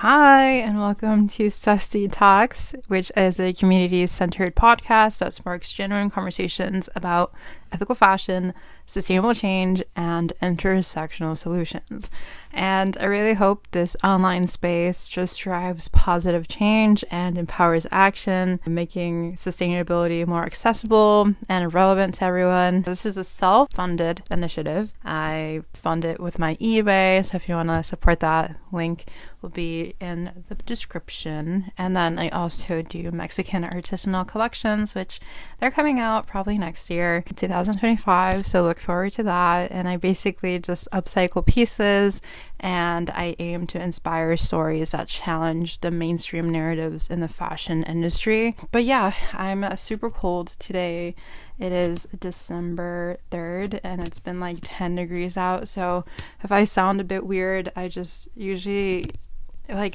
Hi, and welcome to Susty Talks, which is a community-centered podcast that sparks genuine conversations about ethical fashion, sustainable change, and intersectional solutions. And I really hope this online space just drives positive change and empowers action, making sustainability more accessible and relevant to everyone. This is a self-funded initiative. I fund it with my eBay, so if you want to support that, link will be in the description. And then I also do Mexican artisanal collections, which they're coming out probably next year, 2025, so look forward to that. And I basically just upcycle pieces, and I aim to inspire stories that challenge the mainstream narratives in the fashion industry. But yeah, I'm super cold today. It is December 3rd and it's been like 10 degrees out, so if I sound a bit weird, I just usually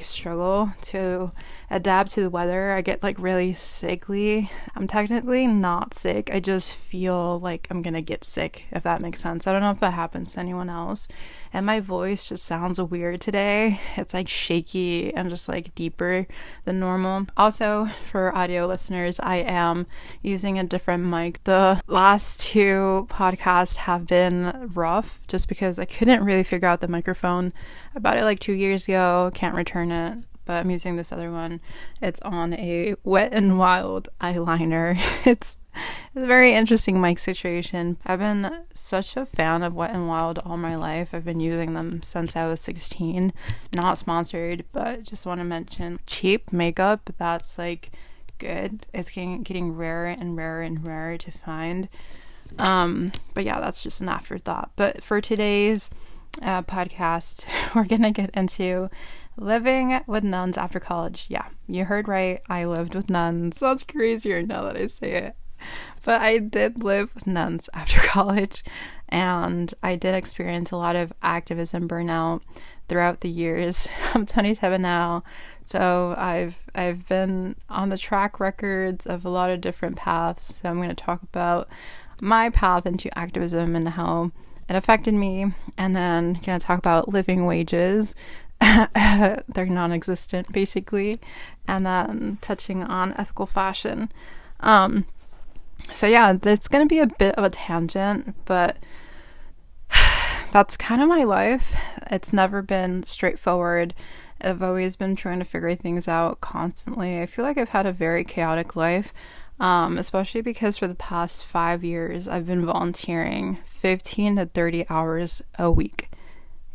struggle to adapt to the weather. I get really sickly. I'm technically not sick. I just feel like I'm gonna get sick, if that makes sense. I don't know if that happens to anyone else. And my voice just sounds weird today. It's shaky and just deeper than normal. Also, for audio listeners, I am using a different mic. The last two podcasts have been rough just because I couldn't really figure out the microphone. I bought it 2 years ago, can't return it, but I'm using this other one. It's on a Wet n Wild eyeliner. It's a very interesting mic situation. I've been such a fan of Wet n Wild all my life. I've been using them since I was 16. Not sponsored, but just want to mention cheap makeup that's good. It's getting rarer and rarer and rarer to find. But yeah, that's just an afterthought. But for today's podcast, we're gonna get into living with nuns after college. Yeah, you heard right. I lived with nuns. Sounds crazier now that I say it. But I did live with nuns after college, and I did experience a lot of activism burnout throughout the years. I'm 27 now, so I've been on the track records of a lot of different paths. So I'm going to talk about my path into activism and how it affected me, and then going to talk about living wages. They're non-existent, basically, and then touching on ethical fashion. So yeah, it's going to be a bit of a tangent, but that's kind of my life. It's never been straightforward. I've always been trying to figure things out constantly. I feel like I've had a very chaotic life, especially because for the past 5 years, I've been volunteering 15 to 30 hours a week.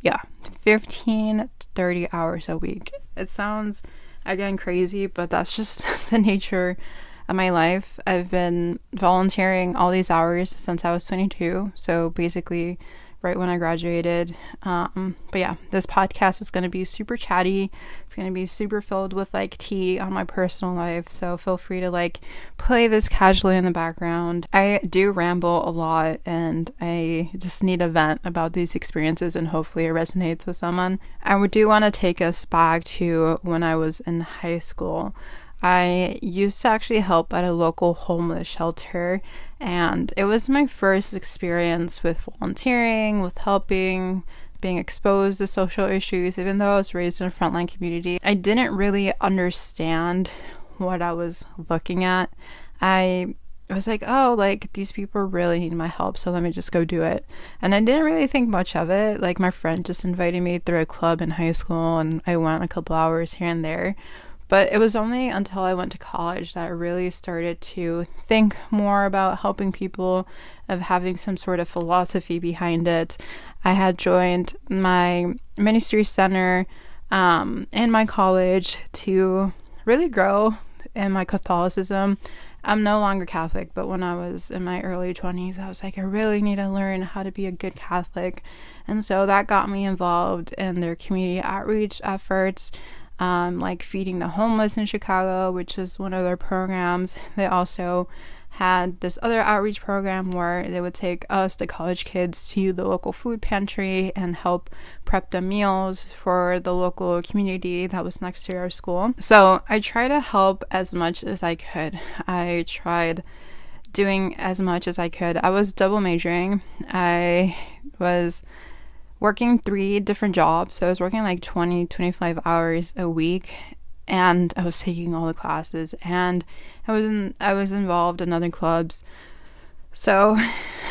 Yeah, 15 to 30 hours a week. It sounds, again, crazy, but that's just the nature of my life. I've been volunteering all these hours since I was 22, so basically right when I graduated. But yeah, this podcast is going to be super chatty. It's going to be super filled with tea on my personal life, so feel free to play this casually in the background. I do ramble a lot, and I just need a vent about these experiences, and hopefully it resonates with someone. I do want to take us back to when I was in high school. I used to actually help at a local homeless shelter, and it was my first experience with volunteering, with helping, being exposed to social issues. Even though I was raised in a frontline community, I didn't really understand what I was looking at. I was these people really need my help, so let me just go do it. And I didn't really think much of it. My friend just invited me through a club in high school, and I went a couple hours here and there. But it was only until I went to college that I really started to think more about helping people, of having some sort of philosophy behind it. I had joined my ministry center in my college to really grow in my Catholicism. I'm no longer Catholic, but when I was in my early 20s, I was I really need to learn how to be a good Catholic. And so that got me involved in their community outreach efforts. Feeding the homeless in Chicago, which is one of their programs. They also had this other outreach program where they would take us, the college kids, to the local food pantry and help prep the meals for the local community that was next to our school. So I tried to help as much as I could. I tried doing as much as I could. I was double majoring. I was working 3 different jobs. So I was working like 20, 25 hours a week, and I was taking all the classes, and I was involved in other clubs. So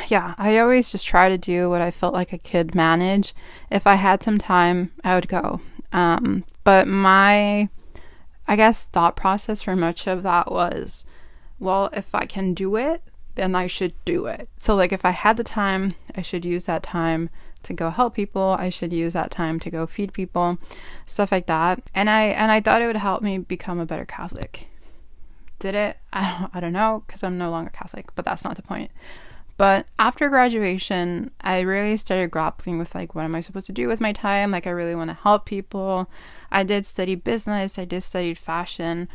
yeah, I always just try to do what I felt like I could manage. If I had some time, I would go. But my, I guess, thought process for much of that was, well, if I can do it, then I should do it. So like if I had the time, I should use that time to go help people. I should use that time to go feed people, stuff like that. And I thought it would help me become a better Catholic. Did it? I don't know, because I'm no longer Catholic, but that's not the point. But after graduation, I really started grappling with like, what am I supposed to do with my time? Like, I really want to help people. I did study business, I did study fashion,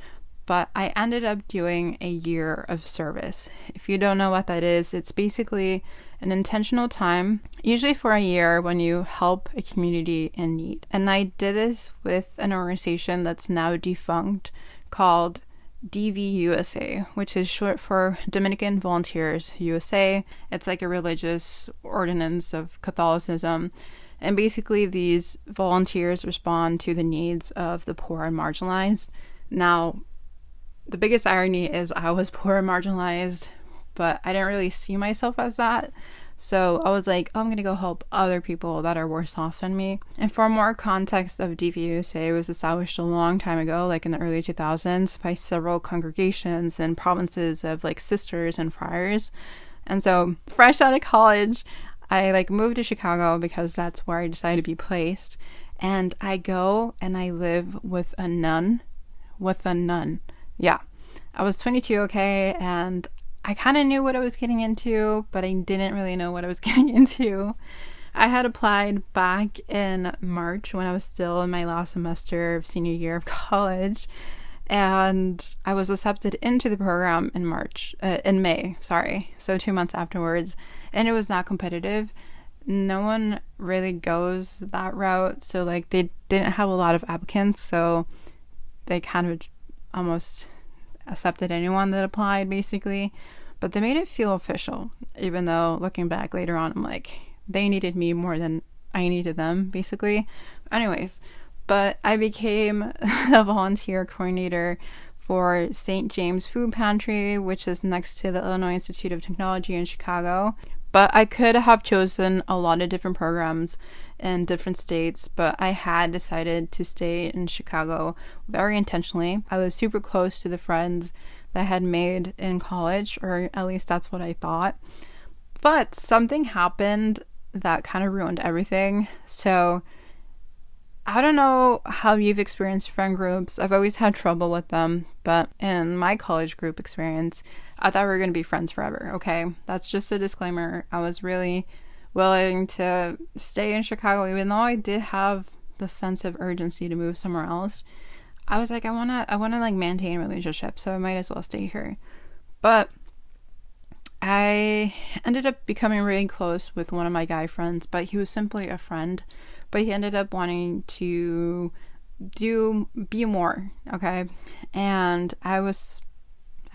but I ended up doing a year of service. If you don't know what that is, it's basically an intentional time, usually for a year, when you help a community in need. And I did this with an organization that's now defunct called DVUSA, which is short for Dominican Volunteers USA. It's like a religious ordinance of Catholicism. And basically these volunteers respond to the needs of the poor and marginalized. Now, the biggest irony is I was poor and marginalized, but I didn't really see myself as that. So I was like, oh, I'm going to go help other people that are worse off than me. And for more context of DVUSA, it was established a long time ago, like in the early 2000s, by several congregations and provinces of like sisters and friars. And so fresh out of college, I like moved to Chicago because that's where I decided to be placed. And I go and I live with a nun. Yeah. I was 22, okay, and I kind of knew what I was getting into, but I didn't really know what I was getting into. I had applied back in March when I was still in my last semester of senior year of college, and I was accepted into the program in May, so 2 months afterwards, and it was not competitive. No one really goes that route, so like they didn't have a lot of applicants, so they kind of almost accepted anyone that applied, basically. But they made it feel official, even though looking back later on, I'm like, they needed me more than I needed them, basically. Anyways, but I became a volunteer coordinator for St. James Food Pantry, which is next to the Illinois Institute of Technology in Chicago. But I could have chosen a lot of different programs in different states, but I had decided to stay in Chicago very intentionally. I was super close to the friends that I had made in college, or at least that's what I thought. But something happened that kind of ruined everything. So I don't know how you've experienced friend groups. I've always had trouble with them, but in my college group experience, I thought we were going to be friends forever, okay? That's just a disclaimer. I was really willing to stay in Chicago, even though I did have the sense of urgency to move somewhere else. I was like, I wanna like maintain a relationship, so I might as well stay here. But I ended up becoming really close with one of my guy friends, but he was simply a friend. But he ended up wanting to be more, okay? And I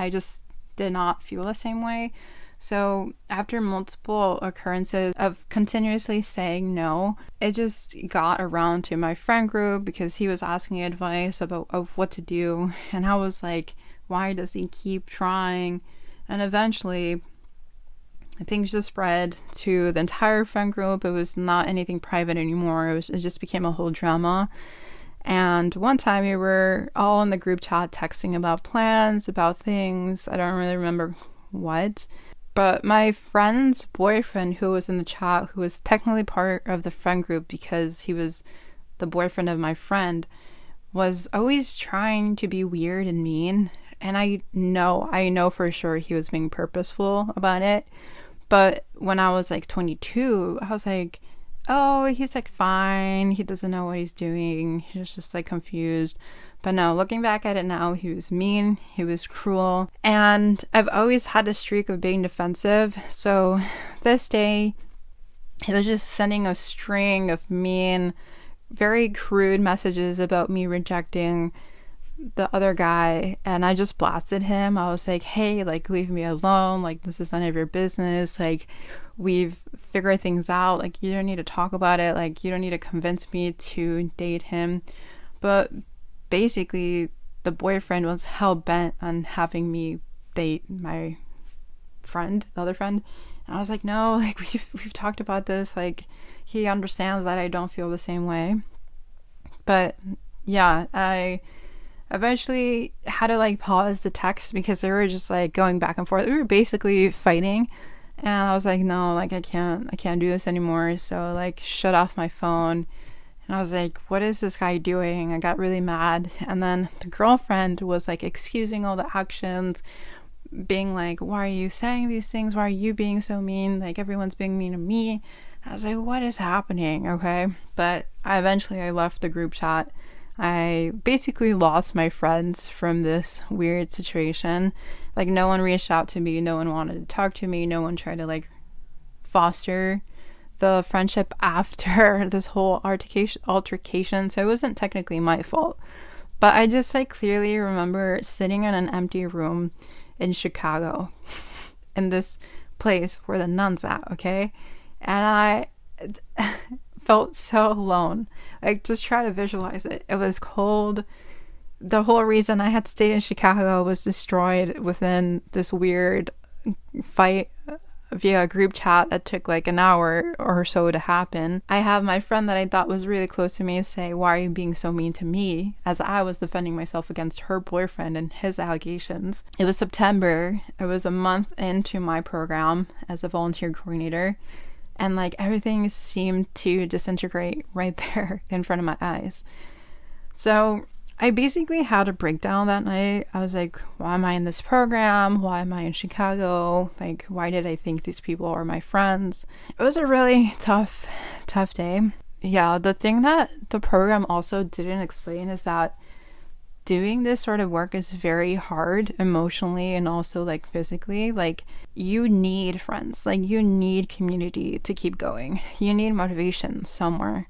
just did not feel the same way. So after multiple occurrences of continuously saying no, it just got around to my friend group because he was asking advice of what to do. And I was like, why does he keep trying? And eventually things just spread to the entire friend group. It was not anything private anymore. It just became a whole drama. And one time we were all in the group chat texting about plans, about things. I don't really remember what. But my friend's boyfriend, who was in the chat, who was technically part of the friend group because he was the boyfriend of my friend, was always trying to be weird and mean. And I know for sure he was being purposeful about it. But when I was like 22, I was like, oh, he's like fine. He doesn't know what he's doing. He's just like confused. But no, looking back at it now, he was mean. He was cruel. And I've always had a streak of being defensive. So this day, he was just sending a string of mean, very crude messages about me rejecting the other guy, and I just blasted him. I was like, hey, like, leave me alone, like, this is none of your business, like, we've figured things out. Like, you don't need to talk about it. Like, you don't need to convince me to date him. But basically, the boyfriend was hell-bent on having me date my friend, the other friend. And I was like, no, like, we've talked about this. Like, he understands that I don't feel the same way. But yeah, I eventually had to like pause the text because they were just like going back and forth. We were basically fighting, and I was like, no, like, I can't do this anymore. So like, shut off my phone. And I was like, what is this guy doing? I got really mad. And then the girlfriend was like excusing all the actions, being like, why are you saying these things? Why are you being so mean? Like, everyone's being mean to me. I was like, what is happening? Okay. But I eventually left the group chat. I basically lost my friends from this weird situation. Like, no one reached out to me. No one wanted to talk to me. No one tried to like foster the friendship after this whole altercation. So it wasn't technically my fault. But I just like clearly remember sitting in an empty room in Chicago in this place where the nuns at, okay? And I felt so alone. Like, just try to visualize it. It was cold. The whole reason I had stayed in Chicago was destroyed within this weird fight via group chat that took like an hour or so to happen. I have my friend that I thought was really close to me say, why are you being so mean to me? As I was defending myself against her boyfriend and his allegations. It was September. It was a month into my program as a volunteer coordinator. And like, everything seemed to disintegrate right there in front of my eyes. So I basically had a breakdown that night. I was like, why am I in this program? Why am I in Chicago? Like, why did I think these people are my friends? It was a really tough day. Yeah, the thing that the program also didn't explain is that doing this sort of work is very hard emotionally and also like physically. Like, you need friends. Like, you need community to keep going. You need motivation somewhere.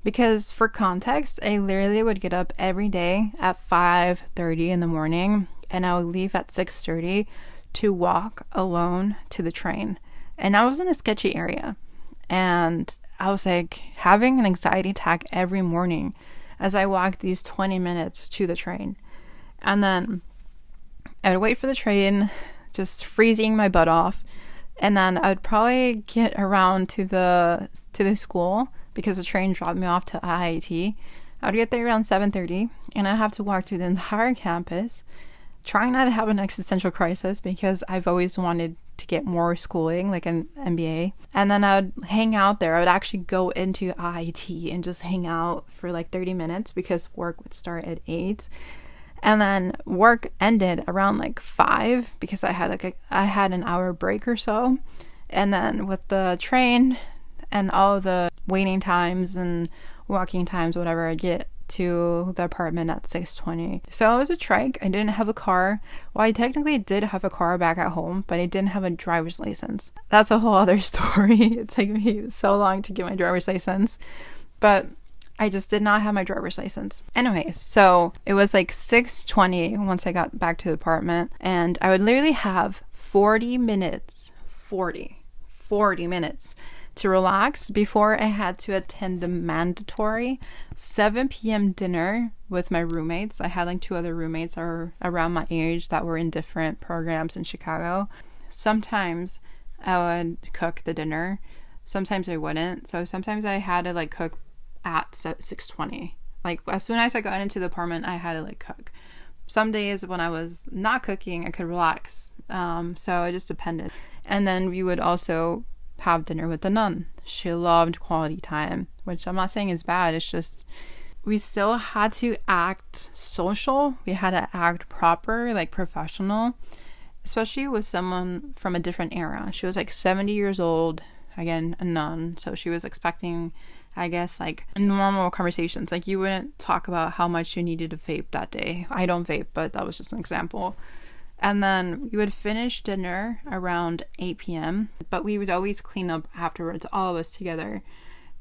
Because for context, I literally would get up every day at 5:30 in the morning, and I would leave at 6:30 to walk alone to the train. And I was in a sketchy area, and I was like having an anxiety attack every morning as I walked these 20 minutes to the train. And then I would wait for the train, just freezing my butt off, and then I would probably get around to the school, because the train dropped me off to IIT. I would get there around 7:30, and I'd have to walk through the entire campus, trying not to have an existential crisis because I've always wanted to get more schooling, like an MBA. And then I would hang out there. I would actually go into IIT and just hang out for like 30 minutes because work would start at 8. And then work ended around like 5 because I had an hour break or so. And then with the train and all the waiting times and walking times, whatever, I'd get to the apartment at 6:20. So it was a trike. I didn't have a car. Well, I technically did have a car back at home, but I didn't have a driver's license. That's a whole other story. It took me so long to get my driver's license, but I just did not have my driver's license. Anyway, so it was like 6:20 once I got back to the apartment, and I would literally have 40 minutes to relax before I had to attend the mandatory 7 p.m. dinner with my roommates. I had like 2 other roommates that were around my age that were in different programs in Chicago. Sometimes I would cook the dinner. Sometimes I wouldn't. So sometimes I had to like cook at 6:20. Like, as soon as I got into the apartment, I had to like cook. Some days when I was not cooking, I could relax. So it just depended. And then we would also have dinner with the nun. She loved quality time, which I'm not saying is bad. It's just we still had to act social. We had to act proper, like professional, especially with someone from a different era. She was like 70 years old, again, a nun. So she was expecting, I guess, like normal conversations. Like, you wouldn't talk about how much you needed to vape that day. I don't vape, but that was just an example. And then we would finish dinner around 8 p.m., but we would always clean up afterwards, all of us together.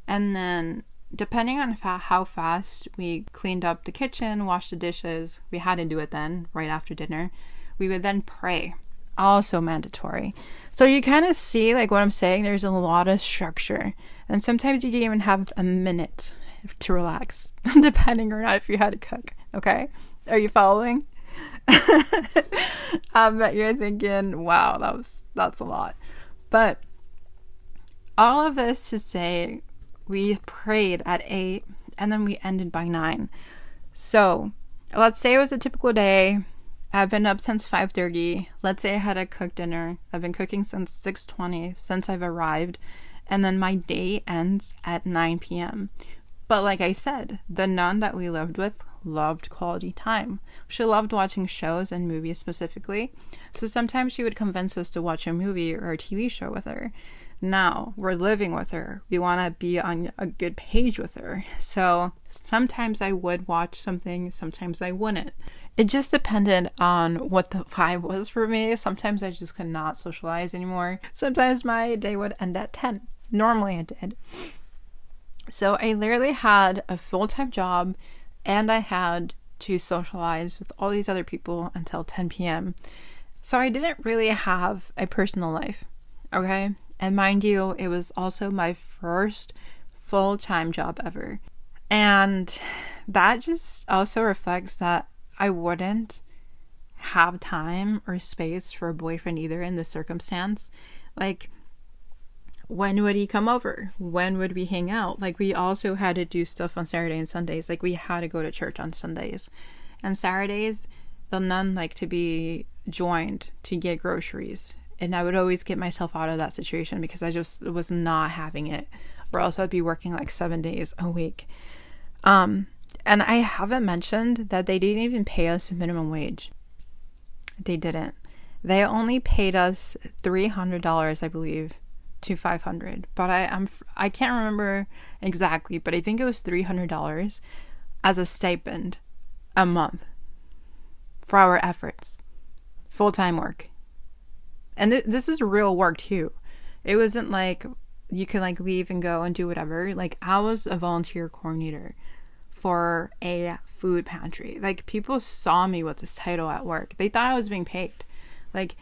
And then depending on how fast we cleaned up the kitchen, washed the dishes, we had to do it then, right after dinner, we would then pray. also mandatory. So you kind of see like what I'm saying. There's a lot of structure, and sometimes you didn't even have a minute to relax, depending or not if you had to cook. Okay, are you following? I bet you're thinking, wow, that's a lot. But all of this to say, we prayed at 8 and then we ended by 9. So let's say it was a typical day. I've been up since 5:30. Let's say I had to cook dinner. I've been cooking since 6:20 since I've arrived. And then my day ends at 9 p.m. But like I said, the nun that we lived with loved quality time. She loved watching shows and movies specifically. So sometimes she would convince us to watch a movie or a TV show with her. Now we're living with her. We want to be on a good page with her. So sometimes I would watch something, sometimes I wouldn't. It just depended on what the vibe was for me. Sometimes I just could not socialize anymore. Sometimes my day would end at 10. Normally it did. So I literally had a full-time job and I had to socialize with all these other people until 10 p.m. So I didn't really have a personal life, okay? And mind you, it was also my first full-time job ever. And that just also reflects that I wouldn't have time or space for a boyfriend either in this circumstance. Like, when would he come over? When would we hang out? Like, we also had to do stuff on Saturday and Sundays. Like, we had to go to church on Sundays. And Saturdays, the nun liked to be joined to get groceries. And I would always get myself out of that situation because I just was not having it. Or else I'd be working like 7 days a week. And I haven't mentioned that they didn't even pay us minimum wage. They didn't. They only paid us $300, I believe, to $500. But I can't remember exactly, but I think it was $300 as a stipend a month for our efforts. Full-time work. And this is real work too. It wasn't like you could like leave and go and do whatever. Like, I was a volunteer coordinator for a food pantry. Like, people saw me with this title at work. They thought I was being paid. Like,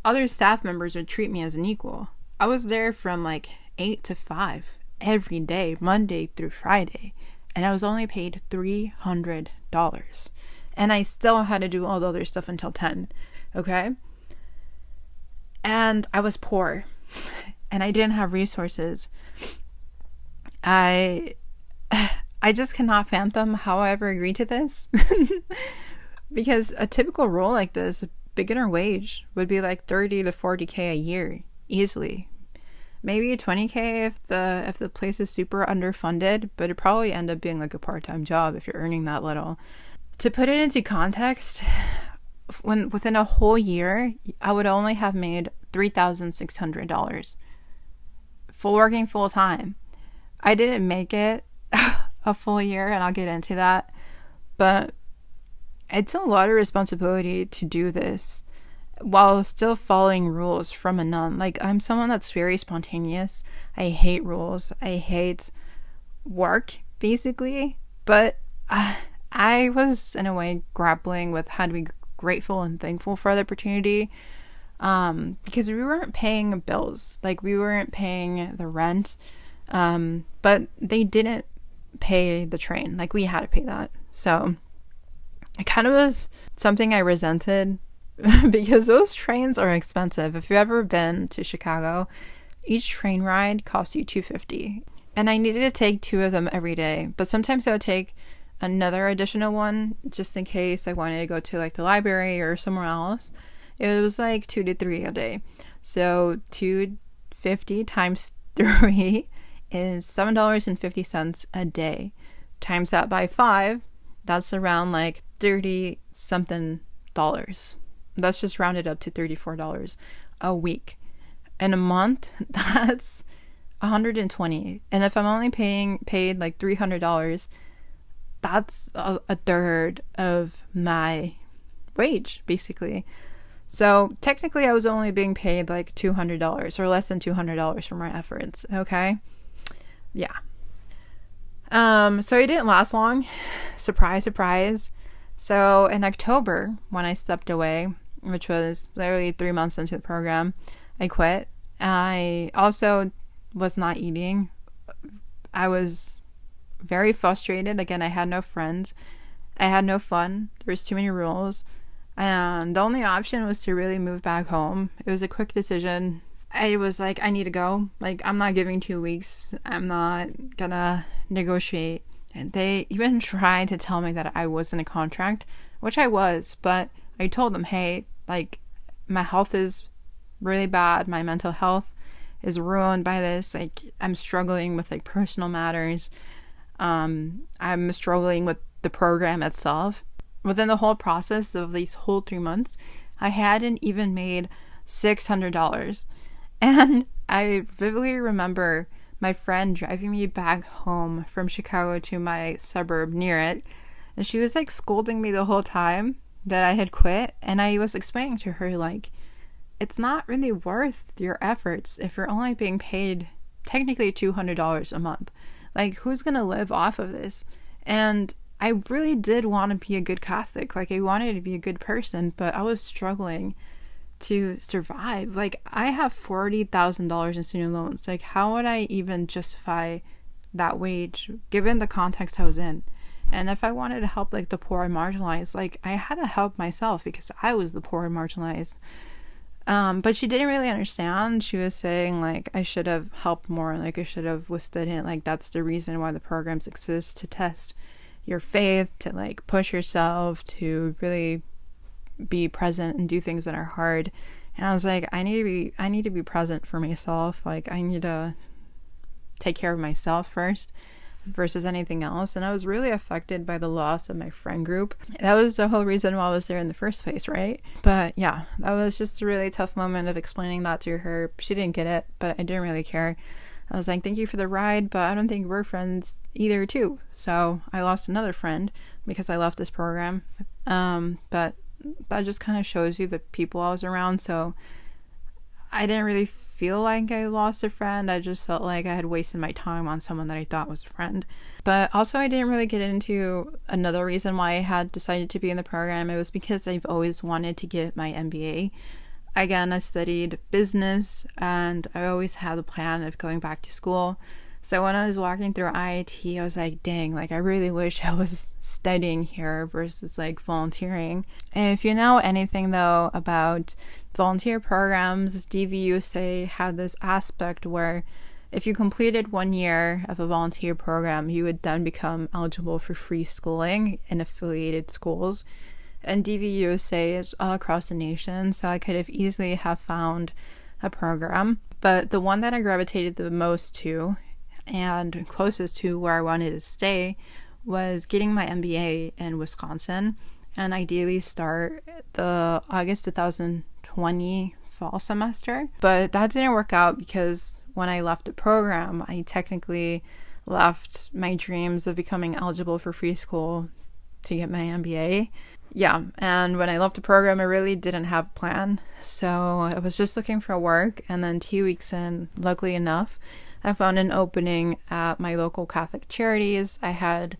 other staff members would treat me as an equal. I was there from like 8 to 5 every day, Monday through Friday. And I was only paid $300. And I still had to do all the other stuff until 10. Okay? And I was poor. And I didn't have resources. I just cannot fathom how I ever agreed to this. Because a typical role like this, beginner wage, would be like 30 to 40K a year, easily. Maybe 20K if the place is super underfunded, but it'd probably end up being like a part-time job if you're earning that little. To put it into context, within a whole year, I would only have made $3,600 for working full time. I didn't make it a full year, and I'll get into that, but it's a lot of responsibility to do this while still following rules from a nun. Like, I'm someone that's very spontaneous. I hate rules. I hate work, basically, but I was in a way grappling with how to be grateful and thankful for the opportunity, because we weren't paying bills. Like, we weren't paying the rent, but they didn't pay the train. Like, we had to pay that. So it kind of was something I resented because those trains are expensive. If you've ever been to Chicago, each train ride costs you $250, and I needed to take 2 of them every day. But sometimes I would take another additional one just in case I wanted to go to like the library or somewhere else. It was like 2 to 3 a day. So $250 times 3 is $7.50 a day. Times that by 5, that's around like 30 something dollars. That's just rounded up to $34 a week. In a month, that's $120. And if I'm only paid like $300, that's a third of my wage, basically. So technically I was only being paid like $200 or less than $200 for my efforts. Okay. Yeah. So it didn't last long. Surprise, surprise. So in October, when I stepped away, which was literally 3 months into the program, I quit. I also was not eating. I was very frustrated. Again, I had no friends. I had no fun. There was too many rules. And the only option was to really move back home. It was a quick decision. I was like, I need to go. Like, I'm not giving 2 weeks. I'm not gonna negotiate. And they even tried to tell me that I was in a contract, which I was, but I told them, hey, like, my health is really bad. My mental health is ruined by this. Like, I'm struggling with like personal matters. I'm struggling with the program itself. Within the whole process of these whole 3 months, I hadn't even made $600. And I vividly remember my friend driving me back home from Chicago to my suburb near it. And she was like scolding me the whole time that I had quit. And I was explaining to her, like, it's not really worth your efforts if you're only being paid technically $200 a month. Like, who's going to live off of this? And I really did want to be a good Catholic. Like, I wanted to be a good person, but I was struggling to survive. Like, I have $40,000 in student loans. Like, how would I even justify that wage given the context I was in? And if I wanted to help like the poor and marginalized, like, I had to help myself because I was the poor and marginalized. But she didn't really understand. She was saying like I should have helped more, like I should have withstood it. Like, that's the reason why the programs exist, to test your faith, to like push yourself, to really be present and do things that are hard. And I was like, I need to be present for myself. Like, I need to take care of myself first versus anything else. And I was really affected by the loss of my friend group. That was the whole reason why I was there in the first place, right? But yeah, that was just a really tough moment of explaining that to her. She didn't get it, but I didn't really care. I was like, thank you for the ride, but I don't think we're friends either too. So I lost another friend because I left this program. But that just kind of shows you the people I was around. So I didn't really feel like I lost a friend. I just felt like I had wasted my time on someone that I thought was a friend. But also, I didn't really get into another reason why I had decided to be in the program. It was because I've always wanted to get my MBA. Again, I studied business and I always had the plan of going back to school. So when I was walking through IIT, I was like, dang, like I really wish I was studying here versus like volunteering. And if you know anything though about volunteer programs, DVUSA had this aspect where if you completed 1 year of a volunteer program, you would then become eligible for free schooling in affiliated schools. And DVUSA is all across the nation, so I could have easily have found a program. But the one that I gravitated the most to and closest to where I wanted to stay was getting my MBA in Wisconsin and ideally start the August 2020 fall semester. But that didn't work out because when I left the program, I technically left my dreams of becoming eligible for free school to get my MBA. Yeah, and when I left the program, I really didn't have a plan. So I was just looking for work, and then 2 weeks in, luckily enough, I found an opening at my local Catholic charities. I had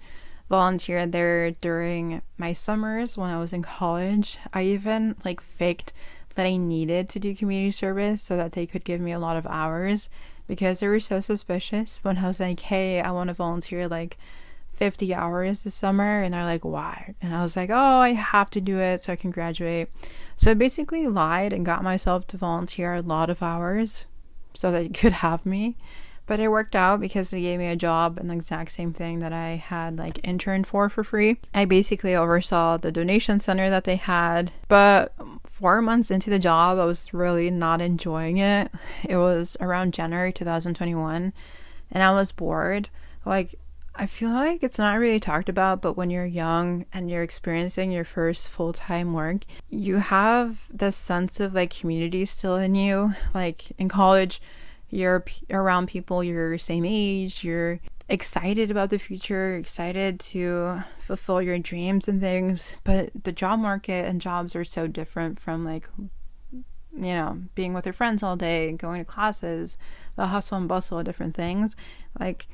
volunteered there during my summers when I was in college. I even like faked that I needed to do community service so that they could give me a lot of hours because they were so suspicious when I was like, hey, I want to volunteer like 50 hours this summer, and they're like, why? And I was like, oh, I have to do it so I can graduate. So I basically lied and got myself to volunteer a lot of hours so that they could have me. But it worked out because they gave me a job in the exact same thing that I had like interned for free. I basically oversaw the donation center that they had, but 4 months into the job, I was really not enjoying it. It was around January 2021 and I was bored. Like, I feel like it's not really talked about, but when you're young and you're experiencing your first full-time work, you have this sense of like community still in you. Like in college, you're around people your same age, you're excited about the future, excited to fulfill your dreams and things, but the job market and jobs are so different from like, you know, being with your friends all day, going to classes, the hustle and bustle of different things. Like,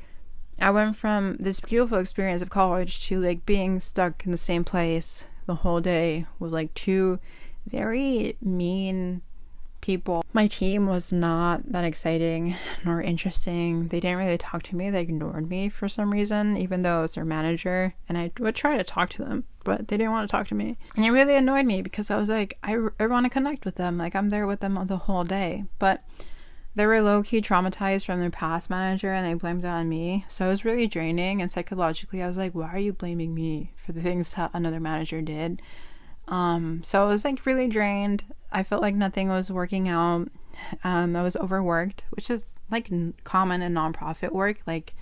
I went from this beautiful experience of college to like being stuck in the same place the whole day with like 2 very mean people. My team was not that exciting nor interesting. They didn't really talk to me. They ignored me for some reason, even though I was their manager, and I would try to talk to them, but they didn't want to talk to me. And it really annoyed me because I was like, I want to connect with them. Like, I'm there with them the whole day. But they were low-key traumatized from their past manager, and they blamed it on me. So it was really draining, and psychologically I was like, why are you blaming me for the things that another manager did? So I was like really drained. I felt like nothing was working out. I was overworked, which is like common in nonprofit work. Like,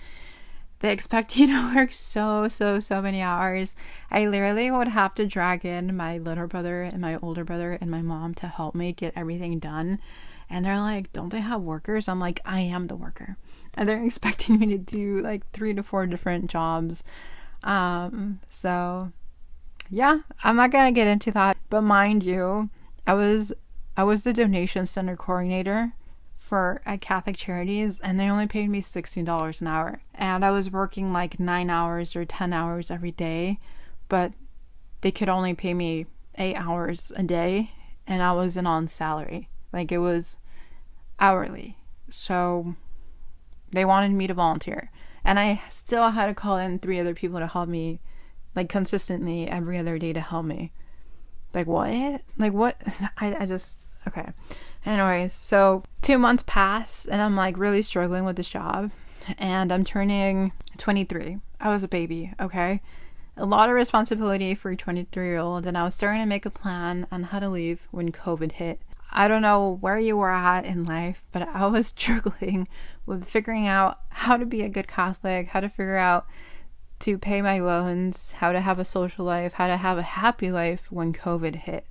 they expect you to work so many hours. I literally would have to drag in my little brother and my older brother and my mom to help me get everything done. And they're like, don't they have workers? I'm like, I am the worker. And they're expecting me to do like 3 to 4 different jobs. So yeah, I'm not gonna get into that. But mind you, I was the donation center coordinator at Catholic Charities, and they only paid me $16 an hour. And I was working like 9 hours or 10 hours every day, but they could only pay me 8 hours a day, and I wasn't on salary. Like, it was hourly. So they wanted me to volunteer. And I still had to call in 3 other people to help me, like, consistently every other day to help me. Like, what? Like, what? I just, okay. Anyways, so 2 months pass, and I'm, like, really struggling with this job. And I'm turning 23. I was a baby, okay? A lot of responsibility for a 23-year-old, and I was starting to make a plan on how to leave when COVID hit. I don't know where you were at in life, but I was struggling with figuring out how to be a good Catholic, how to figure out to pay my loans, how to have a social life, how to have a happy life when COVID hit.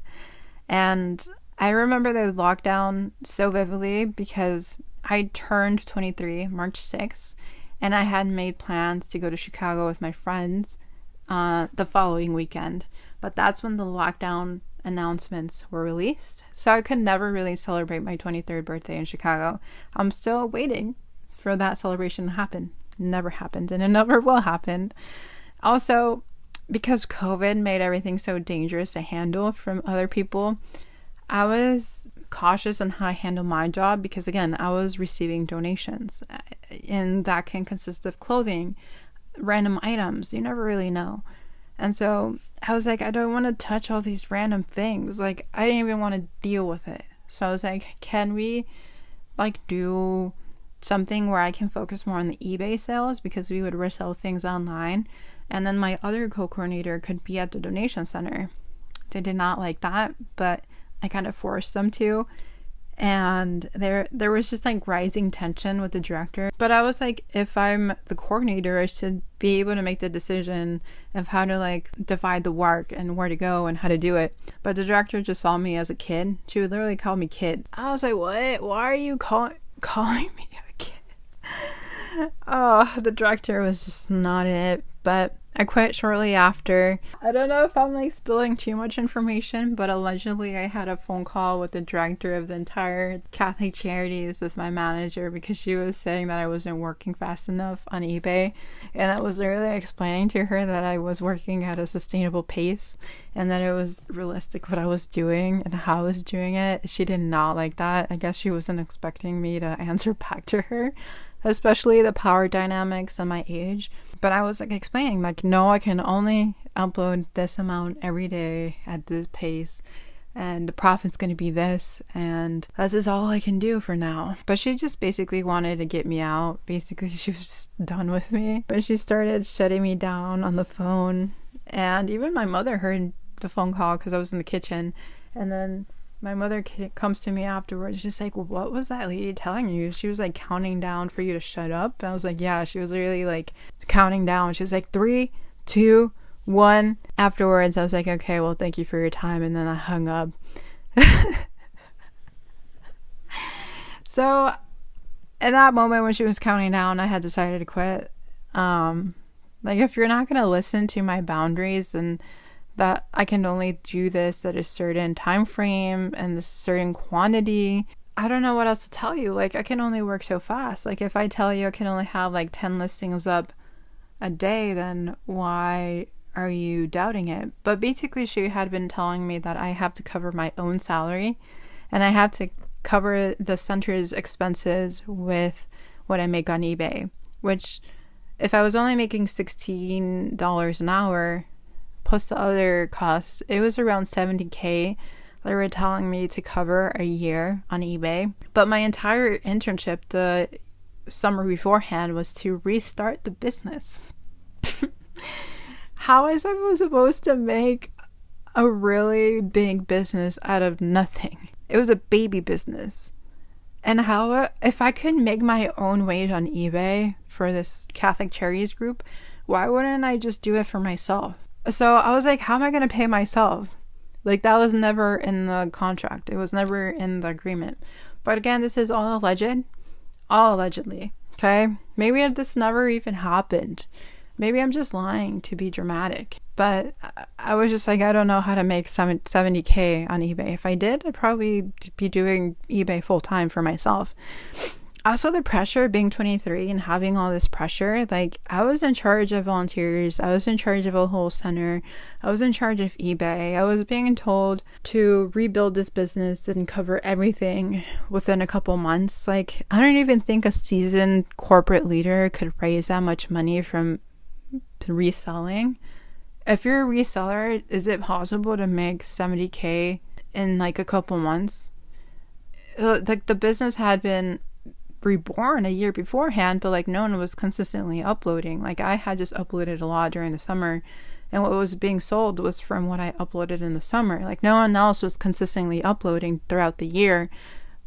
And I remember the lockdown so vividly because I turned 23 March 6th, and I had made plans to go to Chicago with my friends the following weekend. But that's when the lockdown announcements were released, so I could never really celebrate my 23rd birthday in Chicago. I'm still waiting for that celebration to happen. Never happened, and it never will happen. Also, because COVID made everything so dangerous to handle from other people, I was cautious on how I handle my job because, again, I was receiving donations, and that can consist of clothing, random items. You never really know. And so I was like, I don't want to touch all these random things. Like, I didn't even want to deal with it. So I was like, can we like do something where I can focus more on the eBay sales, because we would resell things online, and then my other co-coordinator could be at the donation center. They did not like that, but I kind of forced them to. And there was just like rising tension with the director. But I was like, if I'm the coordinator, I should be able to make the decision of how to like divide the work and where to go and how to do it. But the director just saw me as a kid. She would literally call me kid. I was like, what? Why are you calling me a kid? Oh, the director was just not it. But I quit shortly after. I don't know if I'm like spilling too much information, but allegedly I had a phone call with the director of the entire Catholic Charities with my manager because she was saying that I wasn't working fast enough on eBay, and I was literally explaining to her that I was working at a sustainable pace and that it was realistic what I was doing and how I was doing it. She did not like that. I guess she wasn't expecting me to answer back to her, especially the power dynamics and my age. But I was like explaining, like, no, I can only upload this amount every day at this pace, and the profit's going to be this, and this is all I can do for now. But she just basically wanted to get me out. Basically, she was just done with me. But she started shutting me down on the phone, and even my mother heard the phone call because I was in the kitchen. And then my mother comes to me afterwards. She's like, well, what was that lady telling you? She was like counting down for you to shut up. And I was like, yeah, she was really like counting down. She was like 3, 2, 1. Afterwards, I was like, okay, well, thank you for your time. And then I hung up. So at that moment when she was counting down, I had decided to quit. Like, if you're not going to listen to my boundaries, and that I can only do this at a certain time frame and a certain quantity, I don't know what else to tell you. Like, I can only work so fast. Like, if I tell you I can only have like 10 listings up a day, then why are you doubting it? But basically she had been telling me that I have to cover my own salary and I have to cover the center's expenses with what I make on eBay, which if I was only making $16 an hour plus the other costs, it was around $70K they were telling me to cover a year on eBay. But my entire internship the summer beforehand was to restart the business. How is I supposed to make a really big business out of nothing? It was a baby business. And how, if I could make my own wage on eBay for this Catholic Charities group, why wouldn't I just do it for myself? So I was like, how am I going to pay myself? Like, that was never in the contract. It was never in the agreement. But again, this is all alleged. All allegedly. Okay? Maybe this never even happened. Maybe I'm just lying to be dramatic. But I was just like, I don't know how to make $70K on eBay. If I did, I'd probably be doing eBay full time for myself. Also, the pressure of being 23 and having all this pressure, like, I was in charge of volunteers. I was in charge of a whole center. I was in charge of eBay. I was being told to rebuild this business and cover everything within a couple months. Like, I don't even think a seasoned corporate leader could raise that much money from reselling. If you're a reseller, is it possible to make $70K in like a couple months? Like, the business had been reborn a year beforehand, but like no one was consistently uploading. Like, I had just uploaded a lot during the summer, and what was being sold was from what I uploaded in the summer. Like, no one else was consistently uploading throughout the year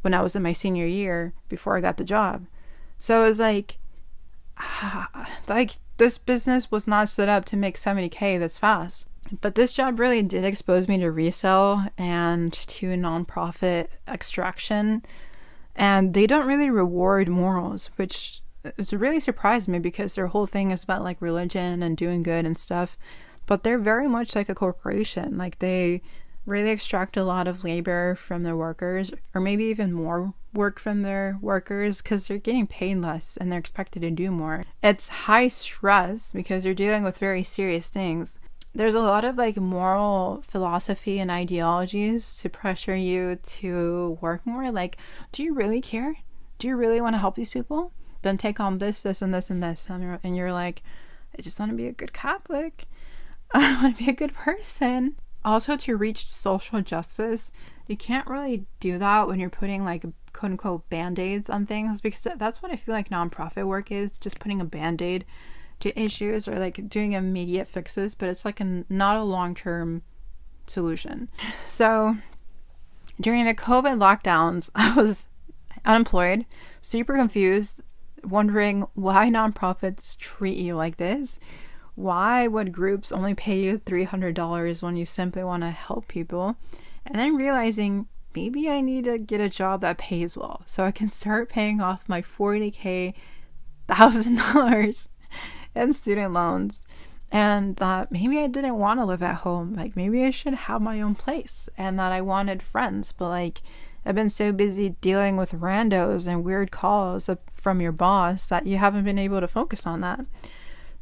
when I was in my senior year before I got the job. So it was like this business was not set up to make $70K this fast. But this job really did expose me to resale and to nonprofit extraction. And they don't really reward morals, which really surprised me because their whole thing is about like religion and doing good and stuff. But they're very much like a corporation. Like, they really extract a lot of labor from their workers, or maybe even more work from their workers, because they're getting paid less and they're expected to do more. It's high stress because you're dealing with very serious things. There's a lot of like moral philosophy and ideologies to pressure you to work more. Like, do you really care? Do you really want to help these people? Then take on this, this, and this, and this. And you're like, I just want to be a good Catholic. I want to be a good person. Also, to reach social justice, you can't really do that when you're putting like quote unquote band-aids on things, because that's what I feel like nonprofit work is, just putting a band-aid to issues or like doing immediate fixes, but it's like not a long-term solution. So during the COVID lockdowns, I was unemployed, super confused, wondering why nonprofits treat you like this. Why would groups only pay you $300 when you simply want to help people? And then realizing maybe I need to get a job that pays well so I can start paying off my $40K, $1,000 in student loans. And that maybe I didn't want to live at home. Like, maybe I should have my own place, and that I wanted friends. But like, I've been so busy dealing with randos and weird calls from your boss that you haven't been able to focus on that.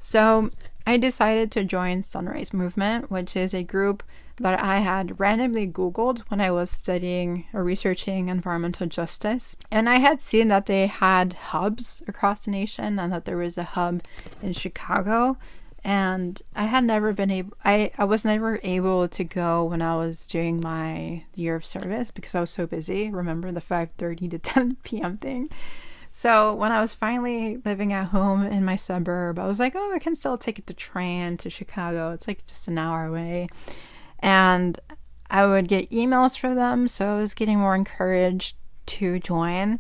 So I decided to join Sunrise Movement, which is a group that I had randomly Googled when I was studying or researching environmental justice. And I had seen that they had hubs across the nation and that there was a hub in Chicago. And I had never been able, I was never able to go when I was doing my year of service because I was so busy. Remember the 5:30 to 10 p.m. thing? So when I was finally living at home in my suburb, I was like, oh, I can still take the train to Chicago. It's like just an hour away. And I would get emails for them, so I was getting more encouraged to join.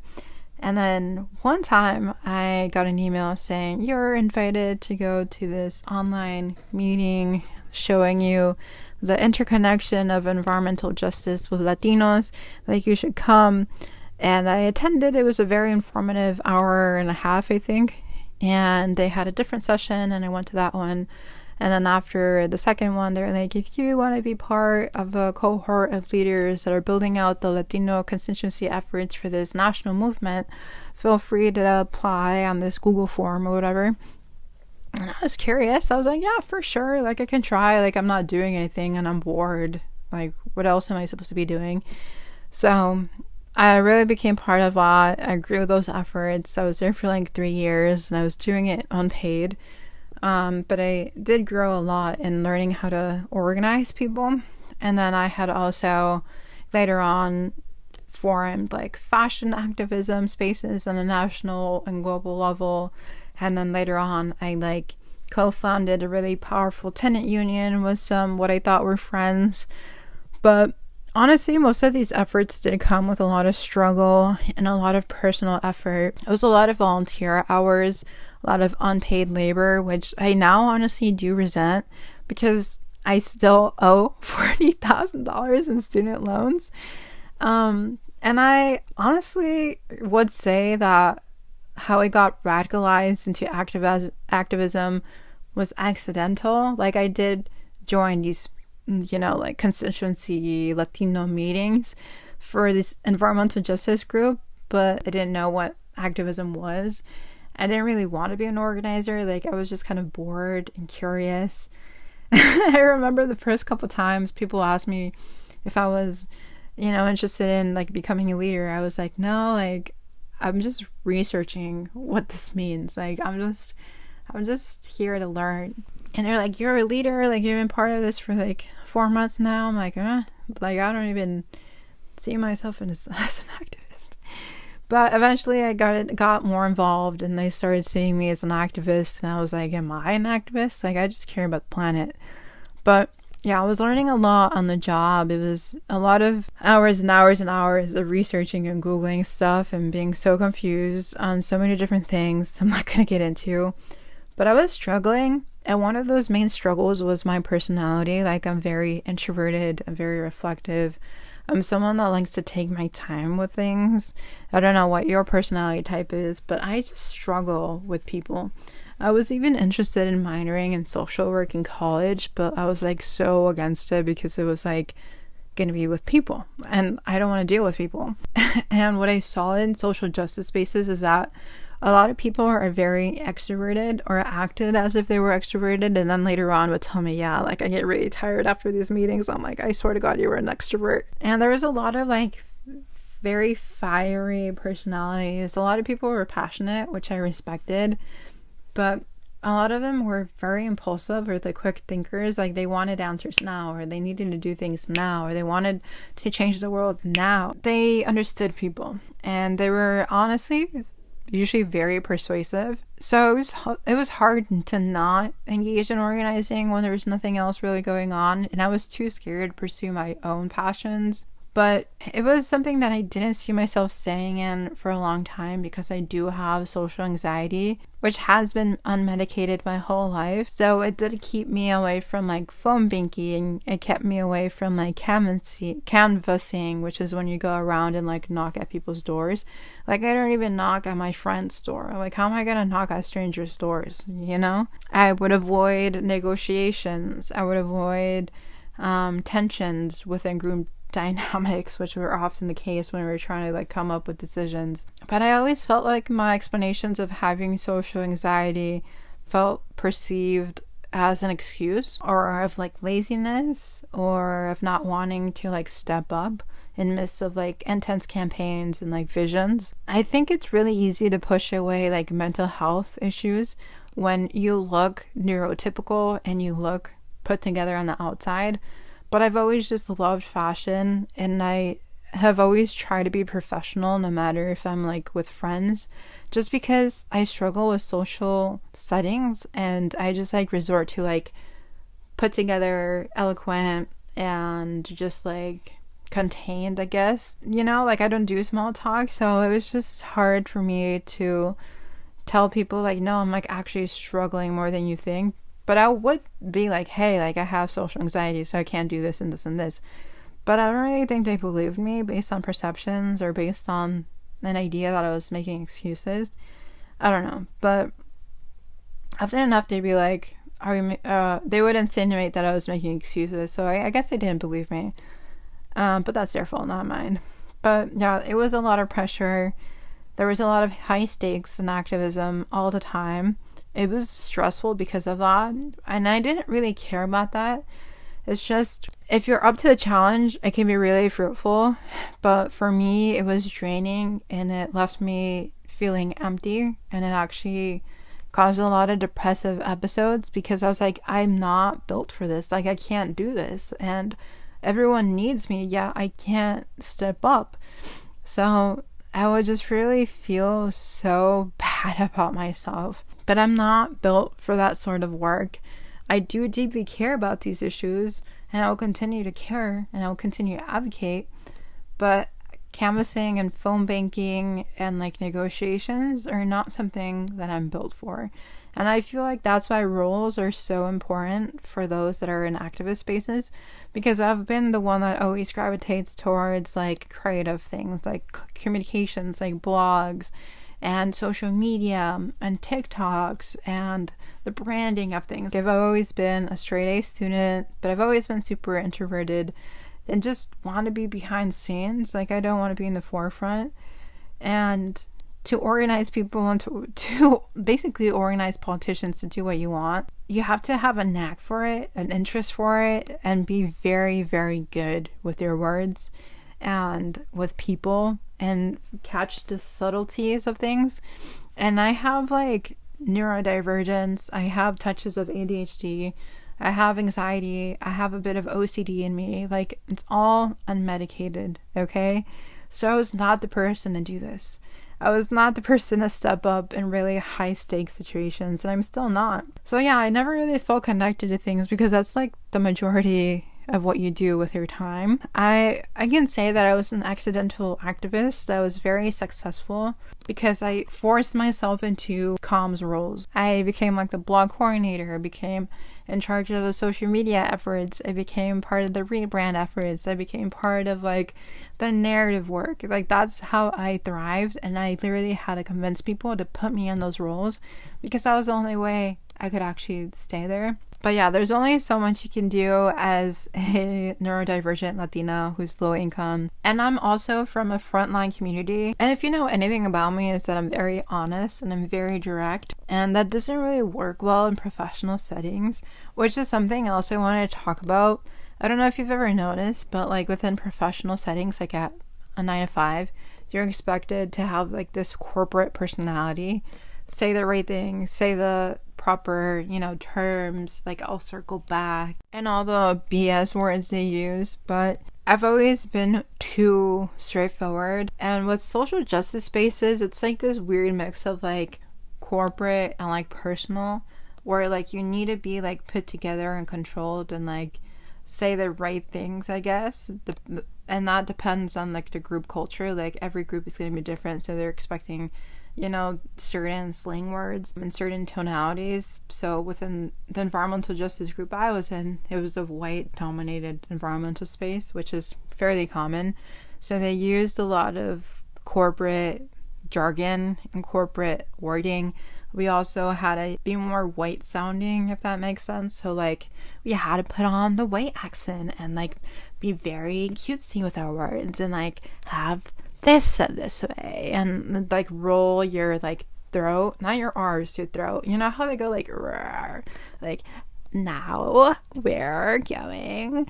And then one time I got an email saying, you're invited to go to this online meeting showing you the interconnection of environmental justice with Latinos, like you should come. And I attended. It was a very informative hour and a half, I think. And they had a different session, and I went to that one. And then after the second one, they're like, if you want to be part of a cohort of leaders that are building out the Latino constituency efforts for this national movement, feel free to apply on this Google form or whatever. And I was curious. I was like, yeah, for sure. Like, I can try. Like, I'm not doing anything and I'm bored. Like, what else am I supposed to be doing? So I really became part of that. I grew those efforts. I was there for like 3 years and I was doing it unpaid. But I did grow a lot in learning how to organize people. And then I had also later on formed like fashion activism spaces on a national and global level. And then later on, I like co-founded a really powerful tenant union with some what I thought were friends. But honestly, most of these efforts did come with a lot of struggle and a lot of personal effort. It was a lot of volunteer hours, a lot of unpaid labor, which I now honestly do resent because I still owe $40,000 in student loans. And I honestly would say that how I got radicalized into activism was accidental. Like, I did join these, like constituency Latino meetings for this environmental justice group, but I didn't know what activism was. I didn't really want to be an organizer. Like, I was just kind of bored and curious. I remember the first couple times people asked me if I was, interested in like becoming a leader. I was like, no, like I'm just researching what this means. Like, I'm just here to learn. And they're like, you're a leader, like you've been part of this for like 4 months now. I'm like, like I don't even see myself as an activist. But eventually I got more involved and they started seeing me as an activist, and I was like, am I an activist? Like, I just care about the planet. But yeah, I was learning a lot on the job. It was a lot of hours and hours and hours of researching and Googling stuff and being so confused on so many different things I'm not going to get into. But I was struggling, and one of those main struggles was my personality. Like, I'm very introverted, I'm very reflective. I'm someone that likes to take my time with things. I don't know what your personality type is, but I just struggle with people. I was even interested in minoring in social work in college, but I was like so against it because it was like going to be with people and I don't want to deal with people. And what I saw in social justice spaces is that a lot of people are very extroverted or acted as if they were extroverted, and then later on would tell me, yeah, like I get really tired after these meetings. I'm like, I swear to God, you were an extrovert. And there was a lot of like very fiery personalities. A lot of people were passionate, which I respected, but a lot of them were very impulsive or the quick thinkers. Like, they wanted answers now, or they needed to do things now, or they wanted to change the world now. They understood people, and they were honestly usually very persuasive. So it was hard to not engage in organizing when there was nothing else really going on, and I was too scared to pursue my own passions. But it was something that I didn't see myself staying in for a long time because I do have social anxiety, which has been unmedicated my whole life. So it did keep me away from like phone banking. It kept me away from like canvassing, which is when you go around and like knock at people's doors. Like, I don't even knock at my friend's door. Like, how am I gonna knock at strangers' doors? I would avoid negotiations. I would avoid tensions within group dynamics, which were often the case when we were trying to like come up with decisions. But I always felt like my explanations of having social anxiety felt perceived as an excuse, or of like laziness, or of not wanting to like step up in midst of like intense campaigns and like visions. I think it's really easy to push away like mental health issues when you look neurotypical and you look put together on the outside. But I've always just loved fashion, and I have always tried to be professional no matter if I'm like with friends, just because I struggle with social settings and I just like resort to like put together, eloquent, and just like contained, I guess. Like, I don't do small talk, so it was just hard for me to tell people like, no, I'm like actually struggling more than you think. But I would be like, hey, like I have social anxiety, so I can't do this and this and this. But I don't really think they believed me based on perceptions or based on an idea that I was making excuses. I don't know. But often enough, they'd be like, they would insinuate that I was making excuses. So I guess they didn't believe me. But that's their fault, not mine. But yeah, it was a lot of pressure. There was a lot of high stakes in activism all the time. it was stressful because of that. And I didn't really care about that. It's just, if you're up to the challenge, it can be really fruitful. But for me, it was draining and it left me feeling empty. And it actually caused a lot of depressive episodes because I was like, I'm not built for this. Like, I can't do this. And everyone needs me. Yeah, I can't step up. So I would just really feel so bad about myself. But I'm not built for that sort of work. I do deeply care about these issues, and I will continue to care, and I will continue to advocate. But canvassing and phone banking and like negotiations are not something that I'm built for. And I feel like that's why roles are so important for those that are in activist spaces, because I've been the one that always gravitates towards like creative things, like communications, like blogs and social media and TikToks and the branding of things. I've always been a straight A student, but I've always been super introverted and just want to be behind scenes. Like, I don't want to be in the forefront. And to organize people and to basically organize politicians to do what you want, you have to have a knack for it, an interest for it, and be very, very good with your words and with people and catch the subtleties of things. And I have like neurodivergence, I have touches of ADHD, I have anxiety, I have a bit of OCD in me. Like, it's all unmedicated, okay? So I was not the person to do this. I was not the person to step up in really high stakes situations, and I'm still not. So yeah, I never really felt connected to things because that's like the majority of what you do with your time. I can say that I was an accidental activist. I was very successful because I forced myself into comms roles. I became like the blog coordinator, I became in charge of the social media efforts, I became part of the rebrand efforts, I became part of like the narrative work. Like, that's how I thrived, and I literally had to convince people to put me in those roles because that was the only way I could actually stay there. But yeah, there's only so much you can do as a neurodivergent Latina who's low income. And I'm also from a frontline community. And if you know anything about me, is that I'm very honest and I'm very direct. And that doesn't really work well in professional settings, which is something else I wanted to talk about. I don't know if you've ever noticed, but like within professional settings, like at a 9 to 5, you're expected to have like this corporate personality, say the right thing, say the proper, terms, like I'll circle back, and all the BS words they use. But I've always been too straightforward. And with social justice spaces, it's like this weird mix of like corporate and like personal, where like you need to be like put together and controlled and like say the right things, I guess. And that depends on like the group culture. Like, every group is going to be different, so they're expecting certain slang words and certain tonalities. So within the environmental justice group I was in, it was a white dominated environmental space, which is fairly common. So they used a lot of corporate jargon and corporate wording. We also had to be more white sounding, if that makes sense. So like, we had to put on the white accent and like be very cutesy with our words and like have this said this way and like roll your like throat, not your R's, your throat. You know how they go like rawr, like now we're going,